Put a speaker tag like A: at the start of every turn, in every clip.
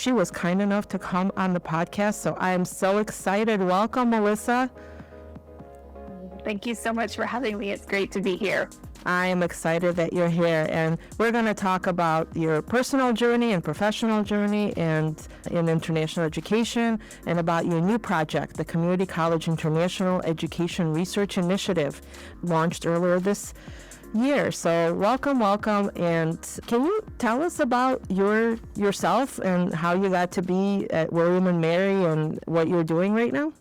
A: she was kind enough to come on the podcast. So I am so excited. Welcome, Melissa.
B: Thank you so much for having me. It's great to be here.
A: I am excited that you're here, and we're going to talk about your personal journey and professional journey and in international education, and about your new project, the Community College International Education Research Initiative, launched earlier this year. So welcome. And can you tell us about yourself and how you got to be at William and Mary and what you're doing right now?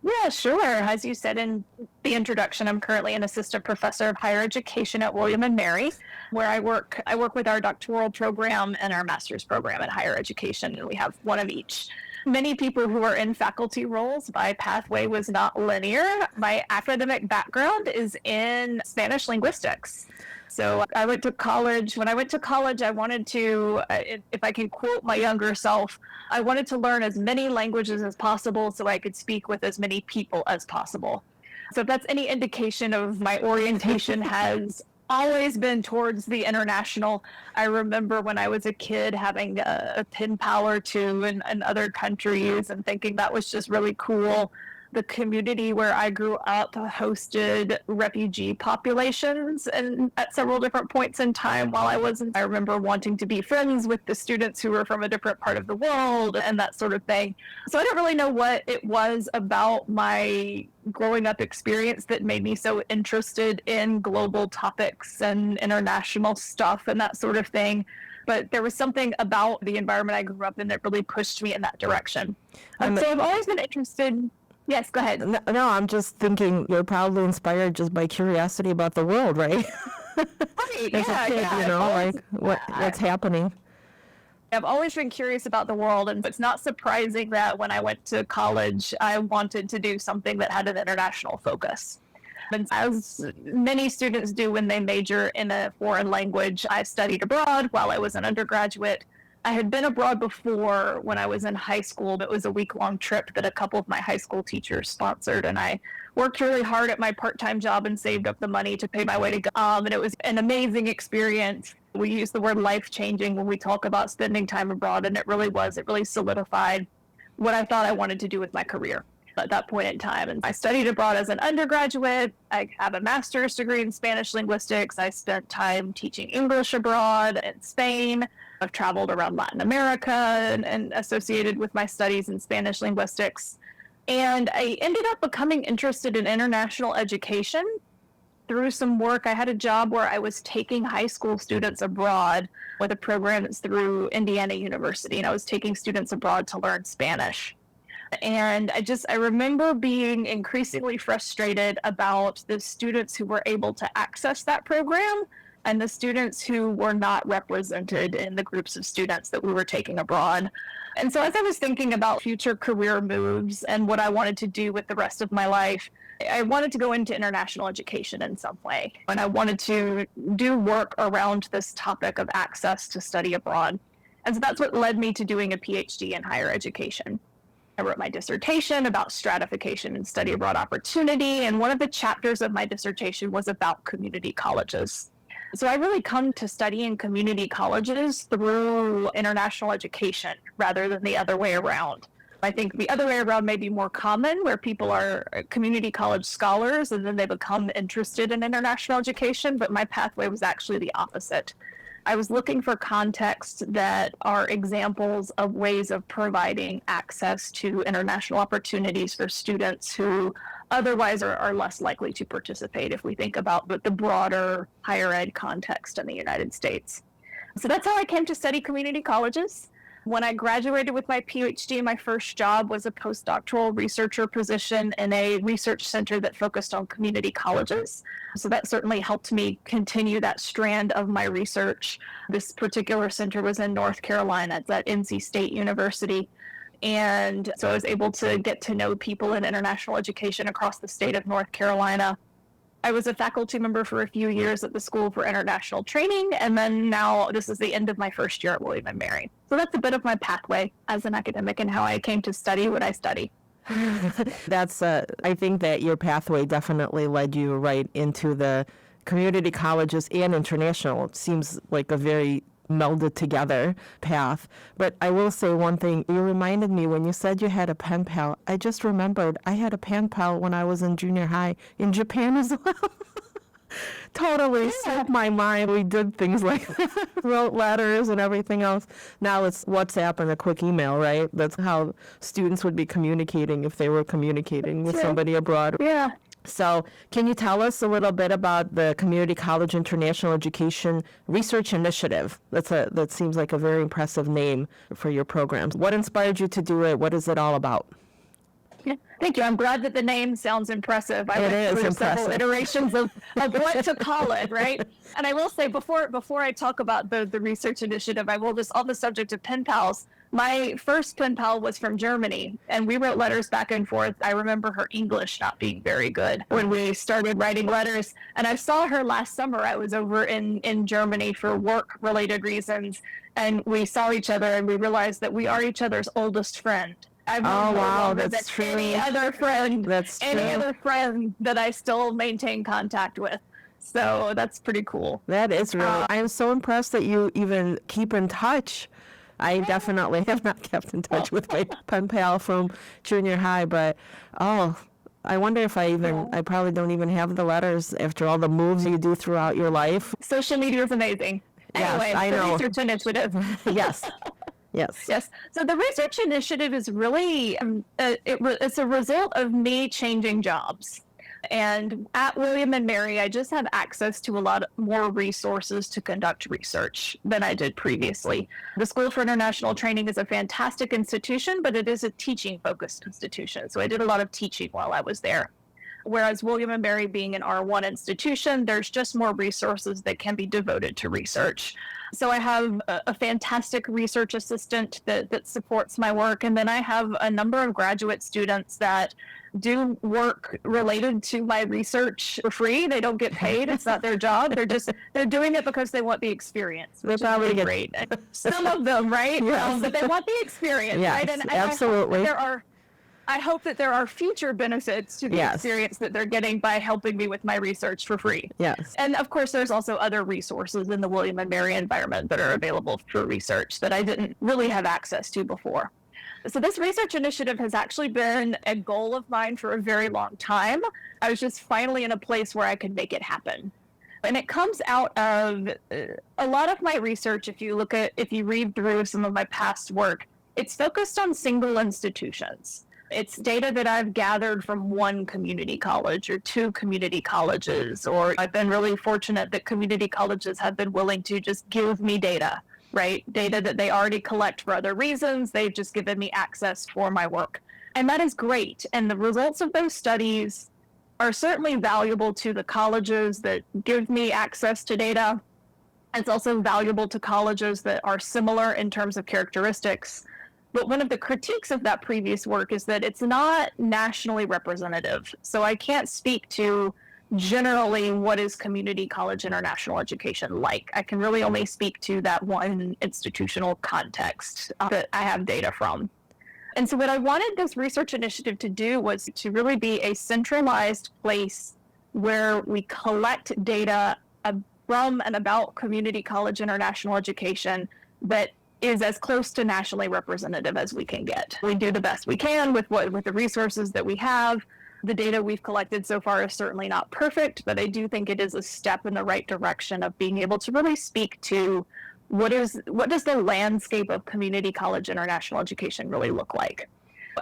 B: Yeah, sure. As you said in the introduction, I'm currently an assistant professor of higher education at William and Mary, where I work with our doctoral program and our master's program in higher education, and we have one of each. Many people who are in faculty roles, my pathway was not linear. My academic background is in Spanish linguistics. So I went to college. When I went to college, I wanted to, if I can quote my younger self, I wanted to learn as many languages as possible so I could speak with as many people as possible. So if that's any indication of my orientation, has always been towards the international. I remember when I was a kid having a pen pal or two in other countries and thinking that was just really cool. The community where I grew up hosted refugee populations, and at several different points in time while I remember wanting to be friends with the students who were from a different part of the world and that sort of thing. So I don't really know what it was about my growing up experience that made me so interested in global topics and international stuff and that sort of thing. But there was something about the environment I grew up in that really pushed me in that direction. So I've always been interested. Yes, go ahead.
A: No, I'm just thinking you're probably inspired just by curiosity about the world, right?
B: Right,
A: As a kid, what's happening.
B: I've always been curious about the world, and it's not surprising that when I went to college, I wanted to do something that had an international focus. And as many students do when they major in a foreign language, I studied abroad while I was an undergraduate. I had been abroad before when I was in high school. It was a week-long trip that a couple of my high school teachers sponsored, and I worked really hard at my part-time job and saved up the money to pay my way to go. And it was an amazing experience. We use the word life-changing when we talk about spending time abroad, and it really was. It really solidified what I thought I wanted to do with my career at that point in time. And I studied abroad as an undergraduate. I have a master's degree in Spanish linguistics. I spent time teaching English abroad in Spain. I've traveled around Latin America and associated with my studies in Spanish linguistics. And I ended up becoming interested in international education through some work. I had a job where I was taking high school students abroad with a program that's through Indiana University, and I was taking students abroad to learn Spanish. And I remember being increasingly frustrated about the students who were able to access that program and the students who were not represented in the groups of students that we were taking abroad. And so as I was thinking about future career moves and what I wanted to do with the rest of my life, I wanted to go into international education in some way. And I wanted to do work around this topic of access to study abroad. And so that's what led me to doing a PhD in higher education. I wrote my dissertation about stratification and study abroad opportunity, and one of the chapters of my dissertation was about community colleges. So I really come to studying community colleges through international education rather than the other way around. I think the other way around may be more common, where people are community college scholars and then they become interested in international education, but my pathway was actually the opposite. I was looking for contexts that are examples of ways of providing access to international opportunities for students who otherwise are less likely to participate if we think about the broader higher ed context in the United States. So that's how I came to study community colleges. When I graduated with my PhD, my first job was a postdoctoral researcher position in a research center that focused on community colleges. So that certainly helped me continue that strand of my research. This particular center was in North Carolina. It's at NC State University. And so I was able to get to know people in international education across the state of North Carolina. I was a faculty member for a few years at the School for International Training, and then now this is the end of my first year at William & Mary. So that's a bit of my pathway as an academic and how I came to study what I study.
A: I think that your pathway definitely led you right into the community colleges and international. It seems like a very melded together path. But I will say one thing. You reminded me when you said you had a pen pal. I just remembered I had a pen pal when I was in junior high in Japan as well. Totally slipped my mind. We did things like that, wrote letters and everything else. Now it's WhatsApp and a quick email, right? That's how students would be communicating if they were communicating with somebody abroad.
B: Yeah.
A: So can you tell us a little bit about the Community College International Education Research Initiative? That seems like a very impressive name for your programs. What inspired you to do it? What is it all about?
B: Yeah, thank you. I'm glad that the name sounds impressive. I went through several iterations of what to call it, right? And I will say before I talk about the research initiative, I will just, on the subject of pen pals, my first pen pal was from Germany, and we wrote letters back and forth. I remember her English not being very good when we started writing letters. And I saw her last summer. I was over in Germany for work-related reasons, and we saw each other, and we realized that we are each other's oldest friend. I've known her longer than any other friend that I still maintain contact with. So that's pretty cool.
A: That is really. I am so impressed that you even keep in touch. I definitely have not kept in touch with my pen pal from junior high, but I wonder if I probably don't even have the letters after all the moves you do throughout your life.
B: Social media is amazing.
A: Yes,
B: anyway,
A: I know.
B: Research initiative.
A: Yes. Yes.
B: So the research initiative is really, it's a result of me changing jobs. And at William & Mary, I just have access to a lot more resources to conduct research than I did previously. The School for International Training is a fantastic institution, but it is a teaching-focused institution. So I did a lot of teaching while I was there. Whereas William & Mary being an R1 institution, there's just more resources that can be devoted to research. So I have a fantastic research assistant that supports my work. And then I have a number of graduate students that do work related to my research for free. They don't get paid. It's not their job. They're doing it because they want the experience, which is really great. Some of them, right?
A: Yes.
B: But they want the experience,
A: yes,
B: right? And
A: absolutely.
B: I hope that there are future benefits to the experience that they're getting by helping me with my research for free.
A: Yes.
B: And of course, there's also other resources in the William & Mary environment that are available for research that I didn't really have access to before. So this research initiative has actually been a goal of mine for a very long time. I was just finally in a place where I could make it happen. And it comes out of a lot of my research. If you read through some of my past work, it's focused on single institutions. It's data that I've gathered from one community college or two community colleges, or I've been really fortunate that community colleges have been willing to just give me data, right? Data that they already collect for other reasons. They've just given me access for my work. And that is great. And the results of those studies are certainly valuable to the colleges that give me access to data. It's also valuable to colleges that are similar in terms of characteristics. But one of the critiques of that previous work is that it's not nationally representative. So I can't speak to generally what is community college international education like. I can really only speak to that one institutional context that I have data from. And so what I wanted this research initiative to do was to really be a centralized place where we collect data from and about community college international education that is as close to nationally representative as we can get. We do the best we can with the resources that we have. The data we've collected so far is certainly not perfect, but I do think it is a step in the right direction of being able to really speak to what does the landscape of community college international education really look like.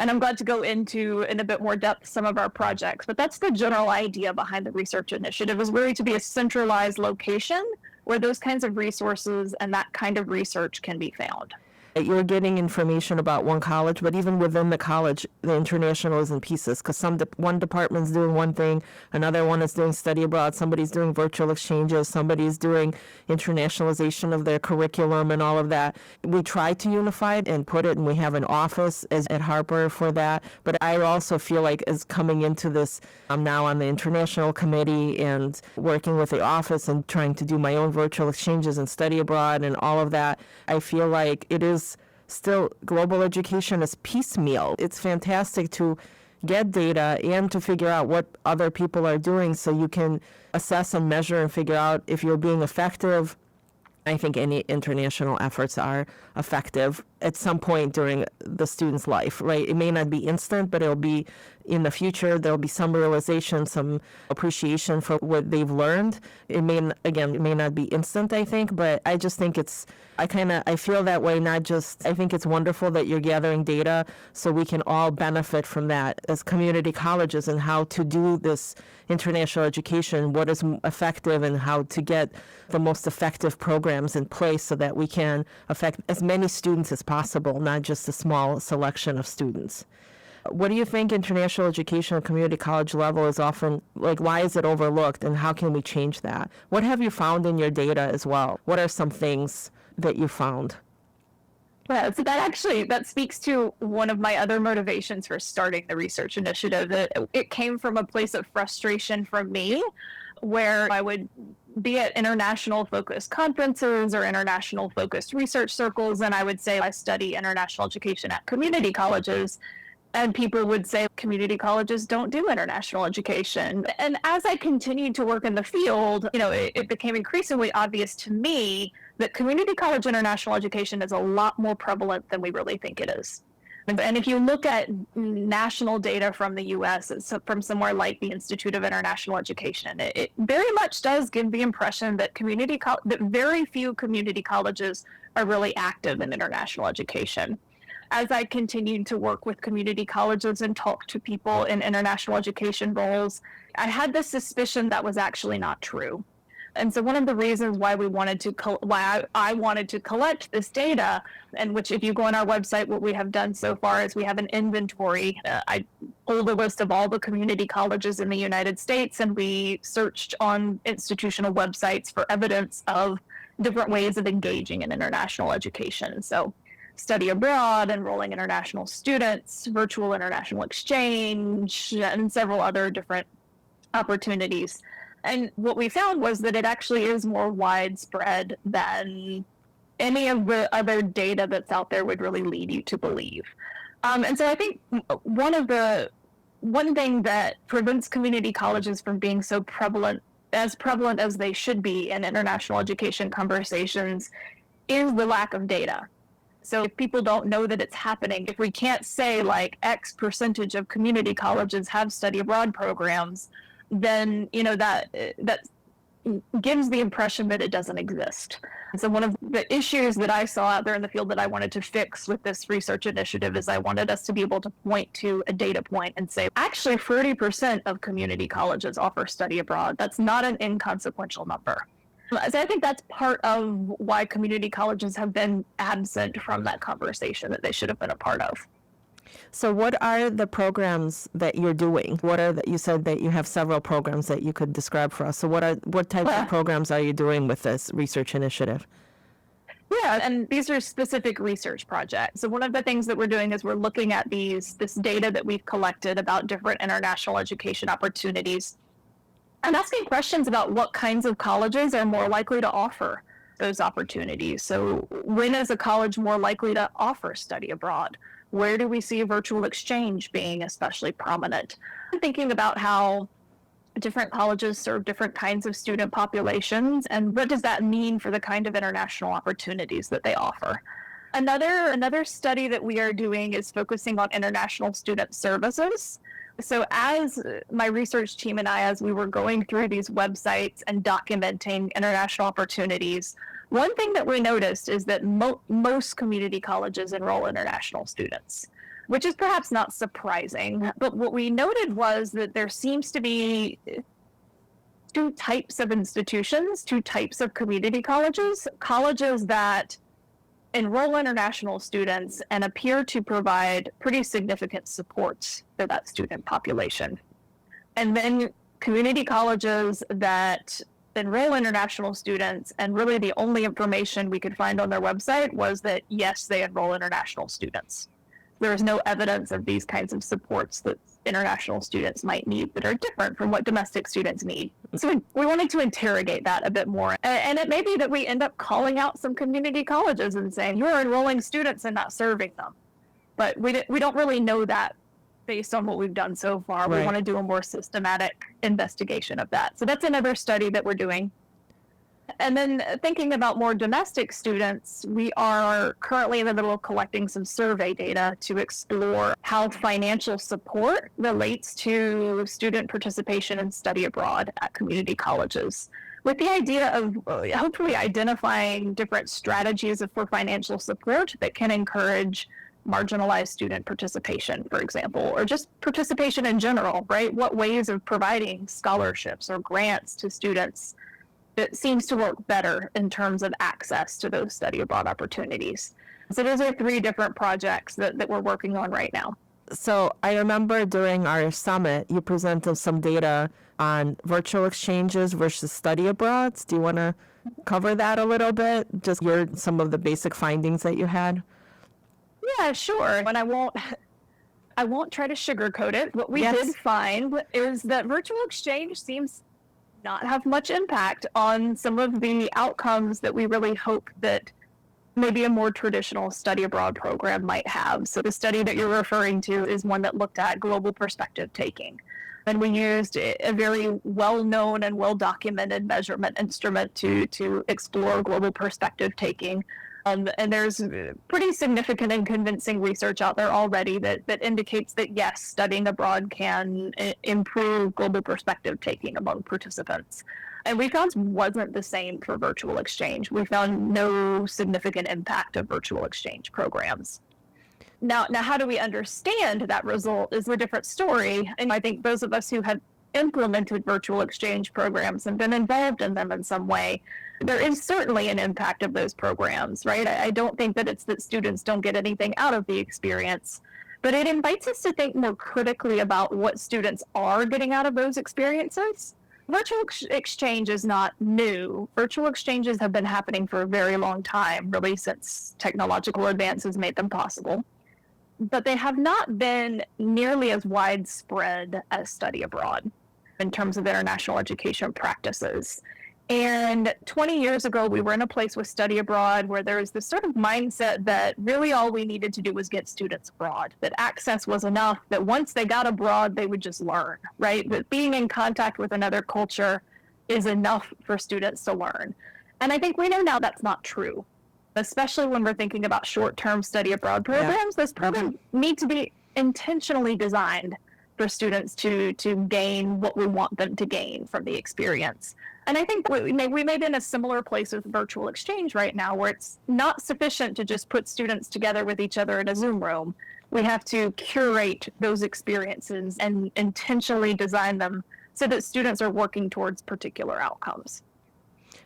B: And I'm glad to go into in a bit more depth some of our projects, but that's the general idea behind the research initiative, is really to be a centralized location where those kinds of resources and that kind of research can be found.
A: You're getting information about one college, but even within the college, the international is in pieces, because one department's doing one thing, another one is doing study abroad, somebody's doing virtual exchanges, somebody's doing internationalization of their curriculum and all of that. We try to unify it and put it, and we have an office at Harper for that. But I also feel like as coming into this, I'm now on the international committee and working with the office and trying to do my own virtual exchanges and study abroad and all of that. I feel like it is still, global education is piecemeal. It's fantastic to get data and to figure out what other people are doing so you can assess and measure and figure out if you're being effective I think any international efforts are effective at some point during the student's life, right? It may not be instant, but it'll be in the future. There'll be some realization, some appreciation for what they've learned. It may not be instant, I think, but I just think I feel that way, I think it's wonderful that you're gathering data so we can all benefit from that as community colleges and how to do this international education, what is effective and how to get the most effective programs in place so that we can affect as many students as possible, not just a small selection of students. What do you think international education at community college level is often, why is it overlooked and how can we change that? What have you found in your data as well? What are some things that you found?
B: Yeah, so that speaks to one of my other motivations for starting the research initiative. It came from a place of frustration from me, where I would be at international focused conferences or international focused research circles, and I would say I study international education at community colleges. And people would say community colleges don't do international education. And as I continued to work in the field, it became increasingly obvious to me that community college international education is a lot more prevalent than we really think it is. And if you look at national data from the US, from somewhere like the Institute of International Education, it very much does give the impression that that very few community colleges are really active in international education. As I continued to work with community colleges and talk to people in international education roles, I had this suspicion that was actually not true. And so one of the reasons why I wanted to collect this data, and which if you go on our website, what we have done so far is we have an inventory. I pulled a list of all the community colleges in the United States, and we searched on institutional websites for evidence of different ways of engaging in international education. So study abroad, enrolling international students, virtual international exchange, and several other different opportunities. And what we found was that it actually is more widespread than any of the other data that's out there would really lead you to believe. And so I think one thing that prevents community colleges from being so prevalent as they should be in international education conversations is the lack of data. So if people don't know that it's happening, if we can't say X percentage of community colleges have study abroad programs, then that gives the impression that it doesn't exist. So one of the issues that I saw out there in the field that I wanted to fix with this research initiative is I wanted us to be able to point to a data point and say, actually 30% of community colleges offer study abroad. That's not an inconsequential number. So I think that's part of why community colleges have been absent from that conversation that they should have been a part of.
A: So what are the programs that you're doing? You said that you have several programs that you could describe for us. So what types of programs are you doing with this research initiative?
B: Yeah, and these are specific research projects. So one of the things that we're doing is we're looking at this data that we've collected about different international education opportunities and asking questions about what kinds of colleges are more likely to offer those opportunities. So when is a college more likely to offer study abroad? Where do we see virtual exchange being especially prominent? I'm thinking about how different colleges serve different kinds of student populations, and what does that mean for the kind of international opportunities that they offer? Another study that we are doing is focusing on international student services. So as my research team and I, as we were going through these websites and documenting international opportunities, one thing that we noticed is that most community colleges enroll international students, which is perhaps not surprising. But what we noted was that there seems to be two types of institutions, two types of community colleges that enroll international students and appear to provide pretty significant supports for that student population. And then community colleges that enroll international students, and really the only information we could find on their website was that, yes, they enroll international students. There is no evidence of these kinds of supports that international students might need that are different from what domestic students need. So we wanted to interrogate that a bit more. And it may be that we end up calling out some community colleges and saying, you're enrolling students and not serving them. But we don't really know that based on what we've done so far.
A: Right.
B: We want to do a more systematic investigation of that. So that's another study that we're doing. And then thinking about more domestic students, we are currently in the middle of collecting some survey data to explore how financial support relates to student participation and study abroad at community colleges, with the idea of hopefully identifying different strategies for financial support that can encourage marginalized student participation, for example, or just participation in general, right? What ways of providing scholarships or grants to students that seems to work better in terms of access to those study abroad opportunities. So those are 3 different projects that we're working on right now.
A: So I remember during our summit, you presented some data on virtual exchanges versus study abroads. Do you want to cover that a little bit? Just some of the basic findings that you had?
B: Yeah, sure. And I won't try to sugarcoat it. What we did find is that virtual exchange seems not have much impact on some of the outcomes that we really hope that maybe a more traditional study abroad program might have. So the study that you're referring to is one that looked at global perspective taking. And we used a very well-known and well-documented measurement instrument to explore global perspective taking. And there's pretty significant and convincing research out there already that indicates that, yes, studying abroad can improve global perspective taking among participants. And we found wasn't the same for virtual exchange. We found no significant impact of virtual exchange programs. Now, how do we understand that result is a different story. And I think those of us who have implemented virtual exchange programs and been involved in them in some way, there is certainly an impact of those programs, right? I don't think that it's that students don't get anything out of the experience, but it invites us to think more critically about what students are getting out of those experiences. Virtual exchange is not new. Virtual exchanges have been happening for a very long time, really since technological advances made them possible. But they have not been nearly as widespread as study abroad in terms of international education practices. And 20 years ago, we were in a place with study abroad where there was this sort of mindset that really all we needed to do was get students abroad, that access was enough, that once they got abroad, they would just learn, right? That being in contact with another culture is enough for students to learn. And I think we know now that's not true, especially when we're thinking about short-term study abroad programs. Those programs need to be intentionally designed for students to gain what we want them to gain from the experience. And I think we may be in a similar place with virtual exchange right now, where it's not sufficient to just put students together with each other in a Zoom room. We have to curate those experiences and intentionally design them so that students are working towards particular outcomes.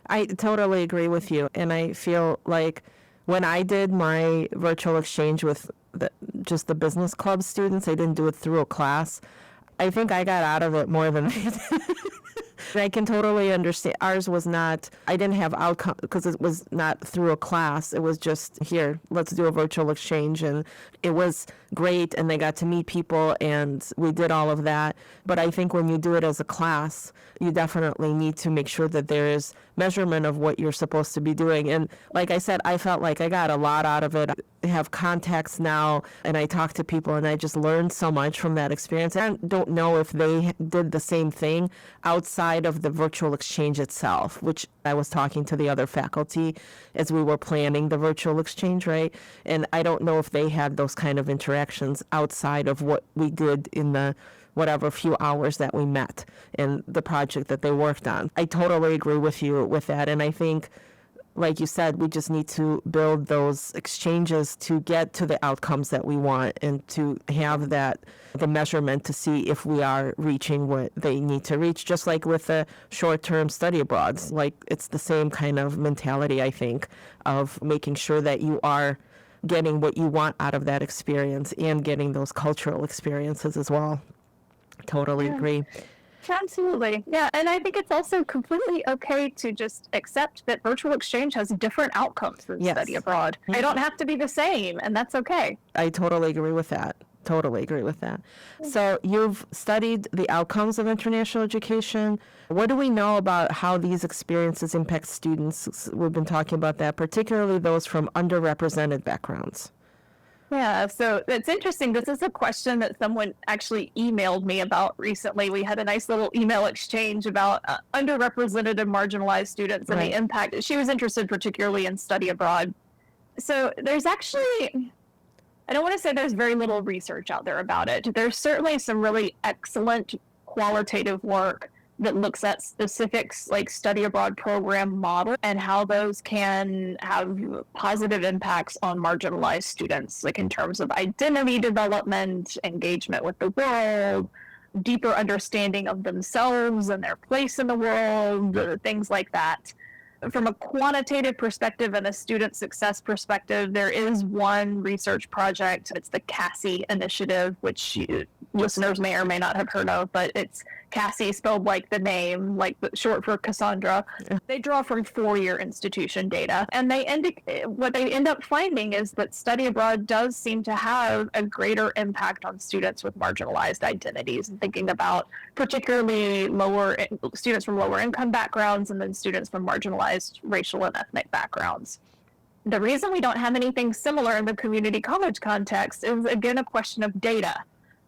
A: I totally agree with you. And I feel like when I did my virtual exchange with just the business club students, I didn't do it through a class. I think I got out of it more than they did. I can totally understand. Ours was not, I didn't have outcome because it was not through a class. It was just, here, let's do a virtual exchange. And it was great. And they got to meet people and we did all of that. But I think when you do it as a class, you definitely need to make sure that there is measurement of what you're supposed to be doing. And like I said, I felt like I got a lot out of it. I have contacts now and I talk to people and I just learned so much from that experience. I don't know if they did the same thing outside of the virtual exchange itself, which I was talking to the other faculty as we were planning the virtual exchange, right? And I don't know if they had those kind of interactions outside of what we did in the whatever few hours that we met in the project that they worked on. I totally agree with you with that. And I think, like you said, we just need to build those exchanges to get to the outcomes that we want and to have the measurement to see if we are reaching what they need to reach, just like with the short-term study abroads. Like, it's the same kind of mentality, I think, of making sure that you are getting what you want out of that experience and getting those cultural experiences as well. Totally agree.
B: Absolutely. Yeah. And I think it's also completely okay to just accept that virtual exchange has different outcomes than study abroad. They don't have to be the same, and that's okay.
A: I totally agree with that. Totally agree with that. So you've studied the outcomes of international education. What do we know about how these experiences impact students? We've been talking about that, particularly those from underrepresented backgrounds.
B: Yeah, so it's interesting. This is a question that someone actually emailed me about recently. We had a nice little email exchange about underrepresented and marginalized students and the impact. She was interested particularly in study abroad. So there's actually, I don't want to say there's very little research out there about it. There's certainly some really excellent qualitative work that looks at specifics like study abroad program model and how those can have positive impacts on marginalized students, like in terms of identity development, engagement with the world, deeper understanding of themselves and their place in the world, things like that. From a quantitative perspective and a student success perspective, there is one research project. It's the CASSI initiative, which listeners may or may not have heard of, but it's CASSI spelled like the name, like short for Cassandra. They draw from four-year institution data, and what they end up finding is that study abroad does seem to have a greater impact on students with marginalized identities, and thinking about particularly students from lower income backgrounds and then students from marginalized racial and ethnic backgrounds. The reason we don't have anything similar in the community college context is, again, a question of data.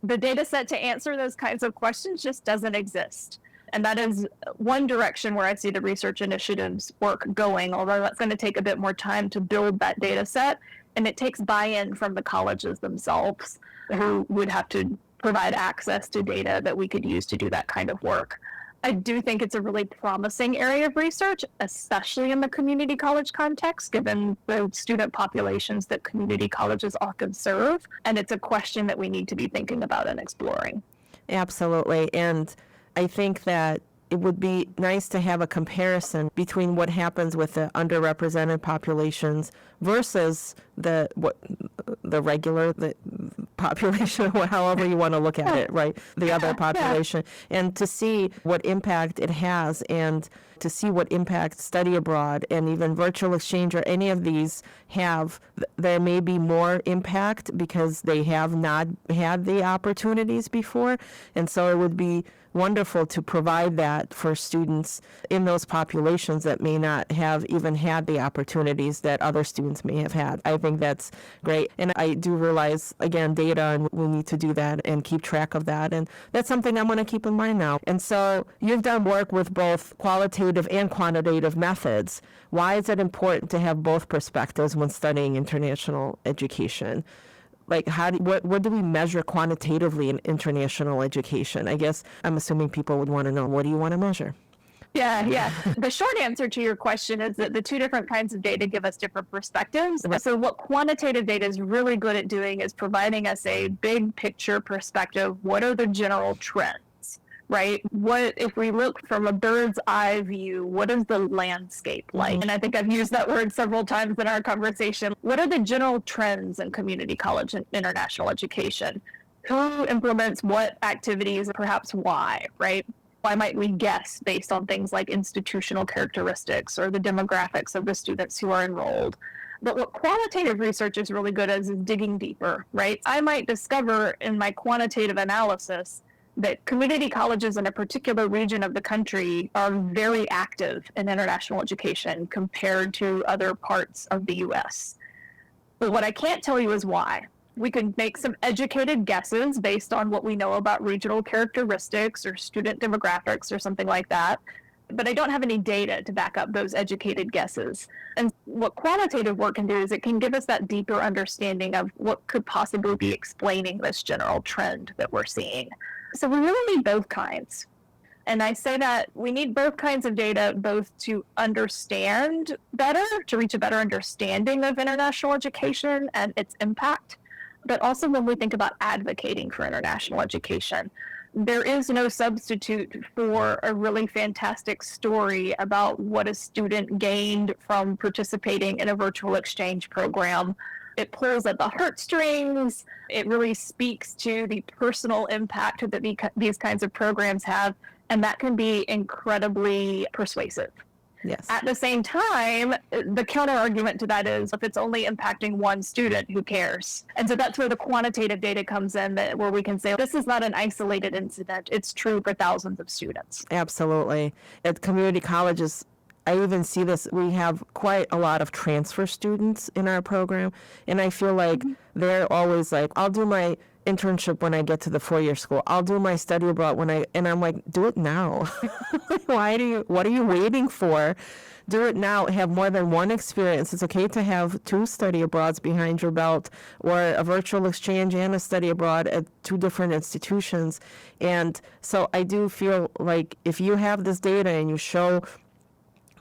B: The data set to answer those kinds of questions just doesn't exist. And that is one direction where I see the research initiatives work going, although that's going to take a bit more time to build that data set. And it takes buy-in from the colleges themselves, who would have to provide access to data that we could use to do that kind of work. I do think it's a really promising area of research, especially in the community college context, given the student populations that community colleges often serve. And it's a question that we need to be thinking about and exploring.
A: Absolutely. And I think that it would be nice to have a comparison between what happens with the underrepresented populations versus the population, however you want to look at it, right? The other population, and to see what impact it has, and to see what impact study abroad and even virtual exchange or any of these have. There may be more impact because they have not had the opportunities before, and so it would be wonderful to provide that for students in those populations that may not have even had the opportunities that other students may have had. I think that's great. And I do realize, again, data, and we need to do that and keep track of that. And that's something I'm going to keep in mind now. And so you've done work with both qualitative and quantitative methods. Why is it important to have both perspectives when studying international education? Like, what do we measure quantitatively in international education? I guess I'm assuming people would want to know, what do you want to measure?
B: Yeah. The short answer to your question is that the two different kinds of data give us different perspectives. Right. So what quantitative data is really good at doing is providing us a big picture perspective. What are the general trends? Right? What if we look from a bird's eye view, what is the landscape like? And I think I've used that word several times in our conversation. What are the general trends in community college and international education? Who implements what activities, perhaps why, right? Why might we guess based on things like institutional characteristics or the demographics of the students who are enrolled? But what qualitative research is really good at is digging deeper, right? I might discover in my quantitative analysis that community colleges in a particular region of the country are very active in international education compared to other parts of the U.S. But what I can't tell you is why. We could make some educated guesses based on what we know about regional characteristics or student demographics or something like that. But I don't have any data to back up those educated guesses. And what quantitative work can do is it can give us that deeper understanding of what could possibly be explaining this general trend that we're seeing. So we really need both kinds. And I say that we need both kinds of data, both to understand better, to reach a better understanding of international education and its impact, but also when we think about advocating for international education. There is no substitute for a really fantastic story about what a student gained from participating in a virtual exchange program. It pulls at the heartstrings. It really speaks to the personal impact that these kinds of programs have, and that can be incredibly persuasive.
A: Yes.
B: At the same time, the counter argument to that is if it's only impacting one student, who cares? And so that's where the quantitative data comes in, where we can say this is not an isolated incident. It's true for thousands of students.
A: Absolutely. At community colleges, I even see this, we have quite a lot of transfer students in our program, and I feel like they're always like, I'll do my internship when I get to the 4-year school. I'll do my study abroad and I'm like, do it now. What are you waiting for? Do it now. Have more than one experience. It's okay to have 2 study abroads behind your belt, or a virtual exchange and a study abroad at 2 different institutions. And so I do feel like if you have this data and you show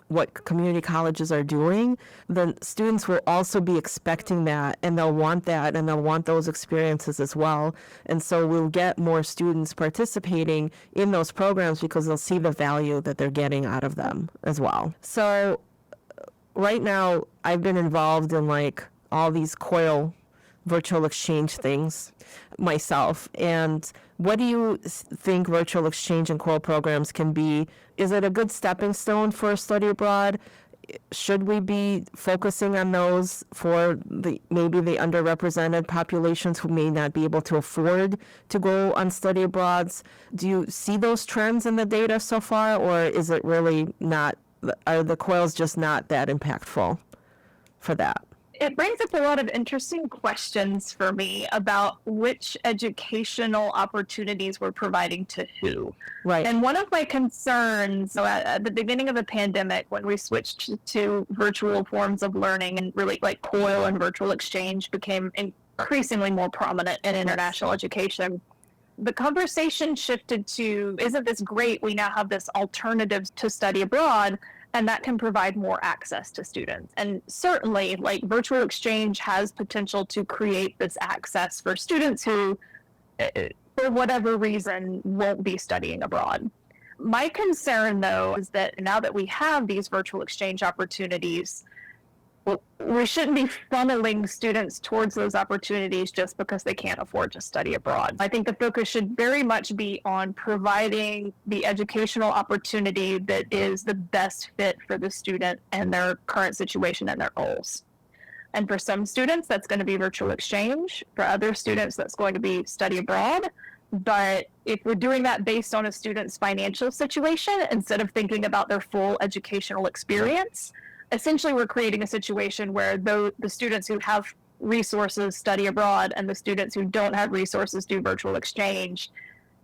A: what community colleges are doing, then students will also be expecting that, and they'll want that, and they'll want those experiences as well. And so we'll get more students participating in those programs because they'll see the value that they're getting out of them as well. So right now, I've been involved in like all these COIL virtual exchange things myself. And what do you think virtual exchange and COIL programs can be? Is it a good stepping stone for a study abroad? Should we be focusing on those for maybe the underrepresented populations who may not be able to afford to go on study abroads? Do you see those trends in the data so far, or is it really not? Are the COILs just not that impactful for that?
B: It brings up a lot of interesting questions for me about which educational opportunities we're providing to who.
A: Right.
B: And one of my concerns at the beginning of the pandemic, when we switched to virtual forms of learning and really like COIL and virtual exchange became increasingly more prominent in international education, the conversation shifted to, isn't this great? We now have this alternative to study abroad, and that can provide more access to students. And certainly, like, virtual exchange has potential to create this access for students who, for whatever reason, won't be studying abroad. My concern, though, is that now that we have these virtual exchange opportunities, we shouldn't be funneling students towards those opportunities just because they can't afford to study abroad. I think the focus should very much be on providing the educational opportunity that is the best fit for the student and their current situation and their goals. And for some students, that's going to be virtual exchange. For other students, that's going to be study abroad. But if we're doing that based on a student's financial situation, instead of thinking about their full educational experience, essentially we're creating a situation where the students who have resources study abroad and the students who don't have resources do virtual exchange.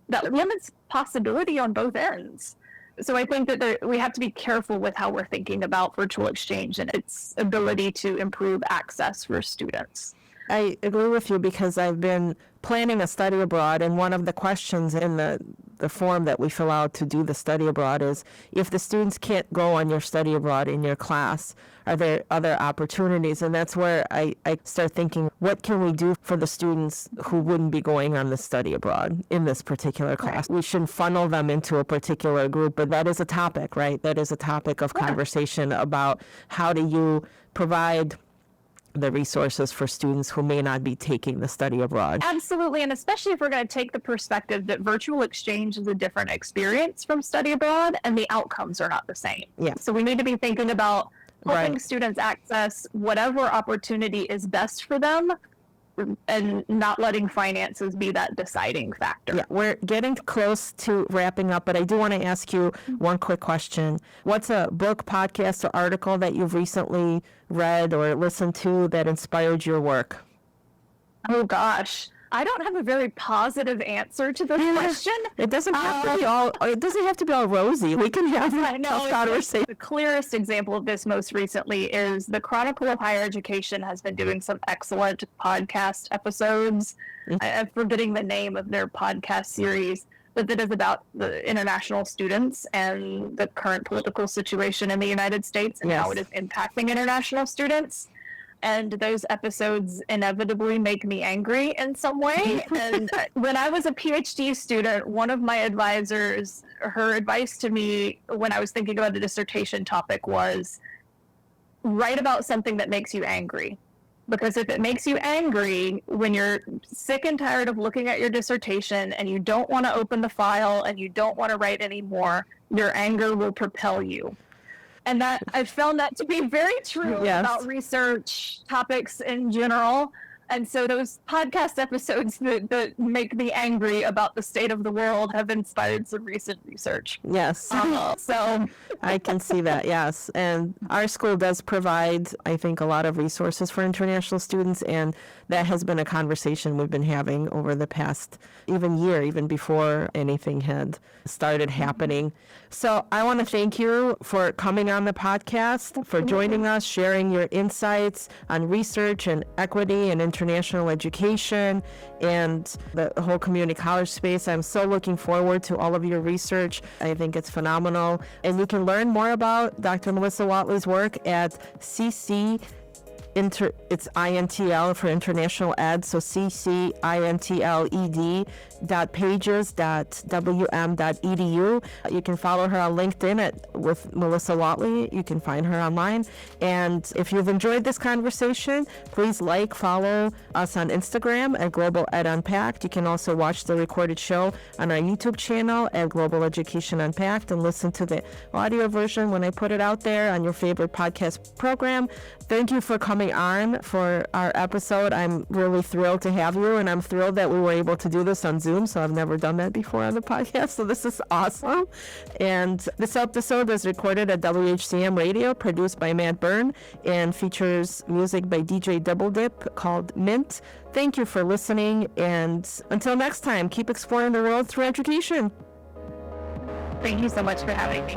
B: That limits possibility on both ends. So I think that we have to be careful with how we're thinking about virtual exchange and its ability to improve access for students.
A: I agree with you because I've been planning a study abroad, and one of the questions in the form that we fill out to do the study abroad is, if the students can't go on your study abroad in your class, are there other opportunities? And that's where I start thinking, what can we do for the students who wouldn't be going on the study abroad in this particular class? Right. We shouldn't funnel them into a particular group, but that is a topic, right? That is a topic of conversation about how do you provide the resources for students who may not be taking the study abroad.
B: Absolutely, and especially if we're going to take the perspective that virtual exchange is a different experience from study abroad and the outcomes are not the same.
A: Yeah.
B: So we need to be thinking about helping students access whatever opportunity is best for them and not letting finances be that deciding factor.
A: Yeah, we're getting close to wrapping up, but I do want to ask you one quick question. What's a book, podcast, or article that you've recently read or listened to that inspired your work?
B: Oh, gosh. I don't have a very positive answer to this question.
A: It doesn't have to be all. It doesn't have to be all rosy. We can have a conversation.
B: The clearest example of this most recently is the Chronicle of Higher Education has been doing some excellent podcast episodes. I'm forgetting the name of their podcast series, but that is about the international students and the current political situation in the United States and how it is impacting international students. And those episodes inevitably make me angry in some way. And when I was a PhD student, one of my advisors, her advice to me when I was thinking about a dissertation topic was, write about something that makes you angry. Because if it makes you angry when you're sick and tired of looking at your dissertation and you don't want to open the file and you don't want to write anymore, your anger will propel you. And that I've found that to be very true about research topics in general. And so those podcast episodes that make me angry about the state of the world have inspired some recent research.
A: Yes.
B: So
A: I can see that, yes. And our school does provide, I think, a lot of resources for international students, and that has been a conversation we've been having over the past year, even before anything had started happening. So I want to thank you for coming on the podcast, for joining us, sharing your insights on research and equity and international education and the whole community college space. I'm so looking forward to all of your research. I think it's phenomenal. And you can learn more about Dr. Melissa Watley's work at it's INTL for International Ed, so ccintled.pages.wm.edu. You can follow her on LinkedIn with Melissa Watley. You can find her online. And if you've enjoyed this conversation, please follow us on Instagram at Global Ed Unpacked. You can also watch the recorded show on our YouTube channel at Global Education Unpacked and listen to the audio version when I put it out there on your favorite podcast program. Thank you for coming on for our episode. I'm really thrilled to have you, and I'm thrilled that we were able to do this on Zoom, so I've never done that before on the podcast, so this is awesome. And this episode was recorded at WHCM Radio, produced by Matt Byrne, and features music by DJ Double Dip called Mint. Thank you for listening, and until next time, keep exploring the world through education.
B: thank you so much for having me.